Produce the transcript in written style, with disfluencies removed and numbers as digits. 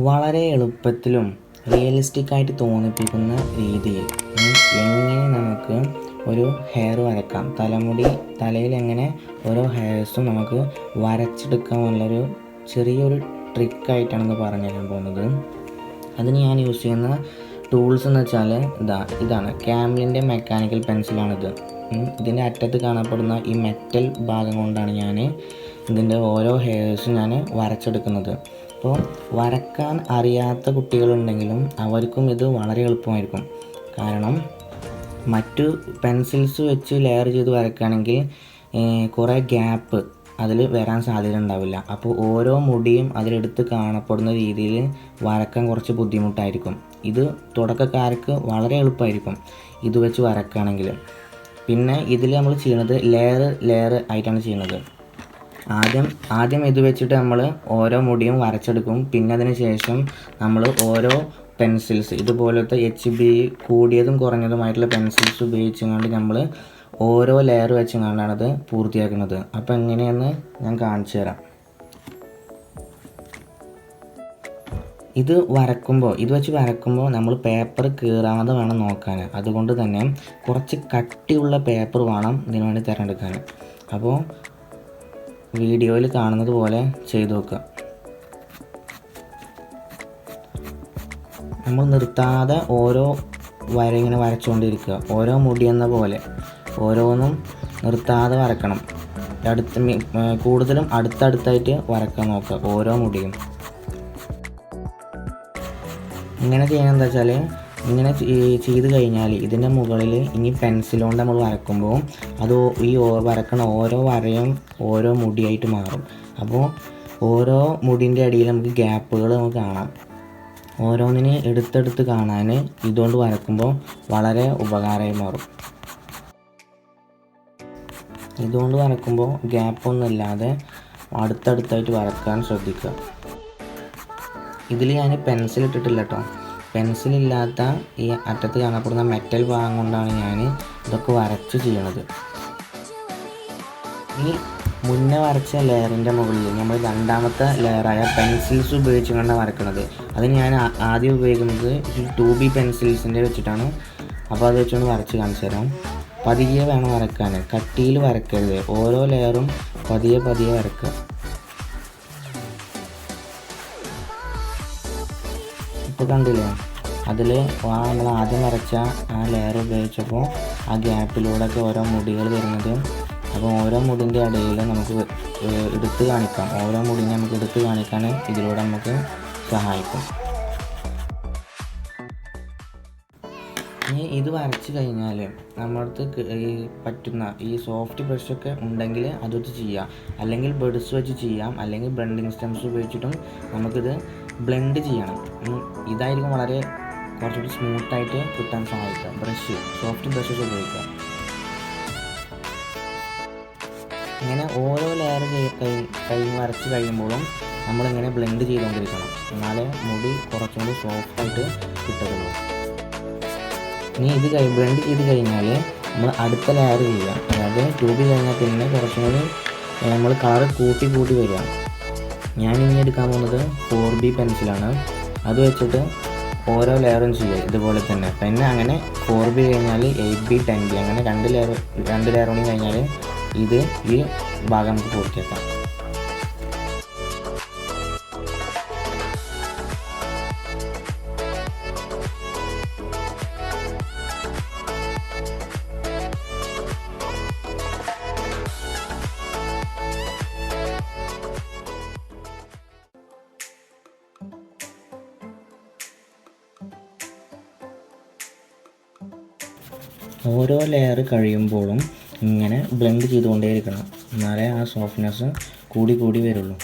വളരെ എളുപ്പത്തിലും റിയലിസ്റ്റിക്കായിട്ട് തോന്നിപ്പിക്കുന്ന രീതിയിൽ എങ്ങനെ നമുക്ക് ഒരു ഹെയർ വരക്കാം, തലയിൽ എങ്ങനെ ഓരോ ഹെയർസും നമുക്ക് വരച്ചെടുക്കാനുള്ളൊരു ചെറിയൊരു ട്രിക്കായിട്ടാണെന്ന് പറഞ്ഞു തരാൻ പോകുന്നത്. അതിന് ഞാൻ യൂസ് ചെയ്യുന്ന ടൂൾസ് എന്ന് വെച്ചാൽ ഇതാണ് ക്യാമലിൻ്റെ മെക്കാനിക്കൽ പെൻസിലാണിത്. ഇതിൻ്റെ അറ്റത്ത് കാണപ്പെടുന്ന ഈ മെറ്റൽ ഭാഗം കൊണ്ടാണ് ഞാൻ ഇതിൻ്റെ ഓരോ ഹെയർസും ഞാൻ വരച്ചെടുക്കുന്നത്. അപ്പോൾ വരക്കാൻ അറിയാത്ത കുട്ടികളുണ്ടെങ്കിലും അവർക്കും ഇത് വളരെ എളുപ്പമായിരിക്കും. കാരണം മറ്റു പെൻസിൽസ് വെച്ച് ലെയർ ചെയ്ത് വരക്കുകയാണെങ്കിൽ കുറേ ഗ്യാപ്പ് അതിൽ വരാൻ സാധ്യത ഉണ്ടാവില്ല. അപ്പോൾ ഓരോ മുടിയും അതിലെടുത്ത് കാണപ്പെടുന്ന രീതിയിൽ വരക്കാൻ കുറച്ച് ബുദ്ധിമുട്ടായിരിക്കും. ഇത് തുടക്കക്കാർക്ക് വളരെ എളുപ്പമായിരിക്കും ഇത് വെച്ച് വരക്കുകയാണെങ്കിൽ. പിന്നെ ഇതിൽ നമ്മൾ ചെയ്യുന്നത് ലെയർ ആയിട്ടാണ് ചെയ്യുന്നത്. ആദ്യം ഇത് വെച്ചിട്ട് നമ്മൾ ഓരോ മുടിയും വരച്ചെടുക്കും. പിന്നെ അതിന് ശേഷം നമ്മൾ ഓരോ പെൻസിൽസ് ഇതുപോലത്തെ HB കൂടിയതും കുറഞ്ഞതുമായിട്ടുള്ള പെൻസിൽസ് ഉപയോഗിച്ചുകൊണ്ട് നമ്മൾ ഓരോ ലെയർ വെച്ചുകൊണ്ടാണ് അത് പൂർത്തിയാക്കുന്നത്. അപ്പോൾ എങ്ങനെയെന്ന് ഞാൻ കാണിച്ചു തരാം. ഇത് വെച്ച് വരക്കുമ്പോൾ നമ്മൾ പേപ്പർ കീറാതെ വേണം നോക്കാൻ. അതുകൊണ്ട് തന്നെ കുറച്ച് കട്ടിയുള്ള പേപ്പർ വേണം ഇതിനു വേണ്ടി തിരഞ്ഞെടുക്കാൻ. അപ്പോൾ വീഡിയോയിൽ കാണുന്നത് പോലെ ചെയ്തു നോക്കുക. നമ്മൾ നിർത്താതെ ഓരോ വര ഇങ്ങനെ വരച്ചുകൊണ്ടിരിക്കുക. ഓരോ മുടി എന്ന പോലെ ഓരോന്നും നിർത്താതെ വരക്കണം. കൂടുതലും അടുത്തടുത്തായിട്ട് വരക്കാൻ നോക്കുക ഓരോ മുടിയും. ഇങ്ങനെ ചെയ്യണം എന്താ വെച്ചാൽ, ഇങ്ങനെ ചെയ്ത് കഴിഞ്ഞാൽ ഇതിൻ്റെ മുകളിൽ ഇനി പെൻസിൽ കൊണ്ട് നമ്മൾ വരക്കുമ്പോൾ അത് ഈ വരക്കണ ഓരോ വരയും ഓരോ മുടിയായിട്ട് മാറും. അപ്പോൾ ഓരോ മുടിൻ്റെ ഇടയിൽ നമുക്ക് ഗ്യാപ്പുകൾ നമുക്ക് കാണാം. ഓരോന്നിനെ എടുത്തെടുത്ത് കാണാൻ ഇതുകൊണ്ട് വരക്കുമ്പോൾ വളരെ ഉപകാരമായി മാറും. ഇതുകൊണ്ട് വരക്കുമ്പോൾ ഗ്യാപ്പൊന്നുമില്ലാതെ അടുത്തടുത്തായിട്ട് വരക്കാൻ ശ്രദ്ധിക്കുക. ഇതിൽ ഞാൻ പെൻസിൽ ഇട്ടിട്ടില്ല കേട്ടോ. പെൻസിലില്ലാത്ത ഈ അറ്റത്ത് കാണപ്പെടുന്ന മെറ്റൽ ഭാഗം കൊണ്ടാണ് ഞാൻ ഇതൊക്കെ വരച്ച് ചെയ്യണത്. ഈ മുന്നേ വരച്ച ലെയറിൻ്റെ മുകളിൽ നമ്മൾ രണ്ടാമത്തെ ലെയറായ പെൻസിൽസ് ഉപയോഗിച്ചുകൊണ്ടാണ് വരക്കുന്നത്. അത് ഞാൻ ആദ്യം ഉപയോഗിക്കുന്നത് 2B പെൻസിൽസിൻ്റെ വെച്ചിട്ടാണ്. അപ്പോൾ അത് വെച്ചുകൊണ്ട് വരച്ച് കാണിച്ചു തരാം. പതിയെ വേണം വരക്കാൻ, കട്ടിയിൽ വരക്കരുത്. ഓരോ ലെയറും പതിയെ വരക്കുക. ഇപ്പോൾ കണ്ടില്ലേ, അതിൽ നമ്മൾ ആദ്യം വരച്ച ആ ലെയർ ഉപയോഗിച്ചപ്പോൾ ആ ഗ്യാപ്പിലൂടെയൊക്കെ ഓരോ മുടികൾ വരുന്നത്. അപ്പോൾ ഓരോ മുടിൻ്റെ ഇടയിൽ നമുക്ക് എടുത്ത് കാണിക്കാം. ഓരോ മുടിനെ നമുക്ക് എടുത്ത് കാണിക്കാൻ ഇതിലൂടെ നമുക്ക് സഹായിക്കും. ഇനി ഇത് വരച്ച് കഴിഞ്ഞാൽ നമ്മളടുത്ത് പറ്റുന്ന ഈ സോഫ്റ്റ് ബ്രഷൊക്കെ ഉണ്ടെങ്കിൽ അത് വെച്ച് ചെയ്യാം, അല്ലെങ്കിൽ ബെഡ്സ് വെച്ച് ചെയ്യാം, അല്ലെങ്കിൽ ബ്ലെൻഡിങ് സ്റ്റെംസ് ഉപയോഗിച്ചിട്ടും നമുക്കിത് ബ്ലെൻഡ് ചെയ്യണം. ഇതായിരിക്കും വളരെ കുറച്ചുകൂടി സ്മൂത്തായിട്ട് കിട്ടാൻ സഹായിക്കുക. സോഫ്റ്റ് ബ്രഷസ് ഉപയോഗിക്കുക. ഇങ്ങനെ ഓരോ ലെയർ വരച്ച് കഴിയുമ്പോഴും നമ്മളിങ്ങനെ ബ്ലെൻഡ് ചെയ്തുകൊണ്ടിരിക്കണം. എന്നാലേ മുടി കുറച്ചുകൂടി സോഫ്റ്റായിട്ട് കിട്ടുള്ളൂ. ഇനി ഇത് ബ്ലെൻഡ് ചെയ്ത് കഴിഞ്ഞാൽ നമ്മൾ അടുത്ത ലെയർ ചെയ്യുക. അതായത് 2B കഴിഞ്ഞാൽ പിന്നെ കുറച്ചും കൂടി നമ്മൾ കളർ കൂട്ടി വരിക. ഞാൻ ഇനി എടുക്കാൻ പോകുന്നത് 4B പെൻസിലാണ്. അത് വെച്ചിട്ട് ഓരോ ലെയറും ചെയ്യുക ഇതുപോലെ തന്നെ. പിന്നെ അങ്ങനെ 4B കഴിഞ്ഞാൽ 8B 10B അങ്ങനെ രണ്ട് ലെയർ കൂടി കഴിഞ്ഞാൽ ഈ ഭാഗം നമുക്ക് പൂർത്തിയാക്കാം. ഓരോ ലെയർ കഴിയുമ്പോഴും ഇങ്ങനെ ബ്ലെൻഡ് ചെയ്തുകൊണ്ടേയിരിക്കണം. എന്നാലേ ആ സോഫ്റ്റ്നെസ് കൂടി വരുള്ളൂ.